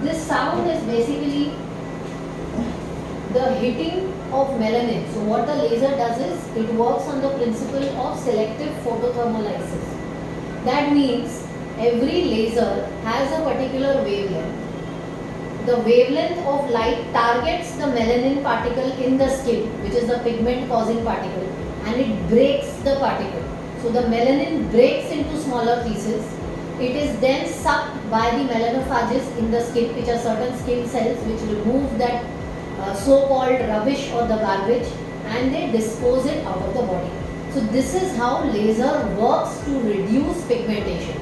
This sound is basically the hitting of melanin. So what the laser does is it works on the principle of selective photothermolysis. That means every laser has a particular wavelength. The wavelength of light targets the melanin particle in the skin, which is the pigment causing particle, and it breaks the particle. So the melanin breaks into smaller pieces. It is then sucked by the melanophages in the skin, which are certain skin cells which remove that so-called rubbish or the garbage, and they dispose it out of the body. So this is how laser works to reduce pigmentation.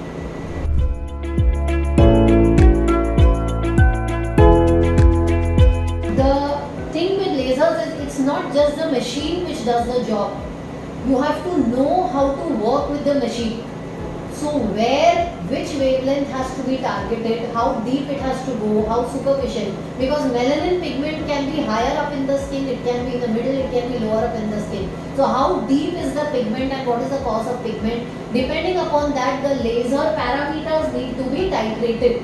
The thing with lasers is it's not just the machine which does the job. You have to know how to work with the machine. So which wavelength has to be targeted, how deep it has to go, how superficial. Because melanin pigment can be higher up in the skin, it can be in the middle, it can be lower up in the skin. So how deep is the pigment and what is the cause of pigment? Depending upon that, the laser parameters need to be titrated.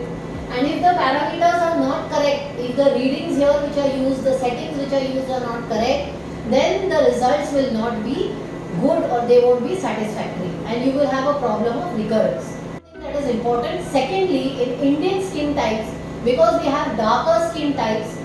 And if the parameters are not correct, if the readings here which are used, the settings which are used are not correct, then the results will not be good or they won't be satisfactory, and you will have a problem of recurrence. That is important. Secondly, in Indian skin types, because we have darker skin types,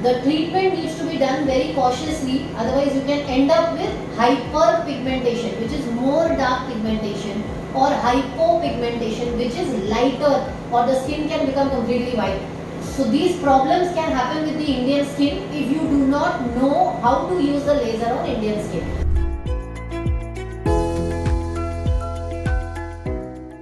the treatment needs to be done very cautiously, otherwise you can end up with hyperpigmentation, which is more dark pigmentation, or hypopigmentation, which is lighter, or the skin can become completely white. So these problems can happen with the Indian skin if you do not know how to use the laser on Indian skin.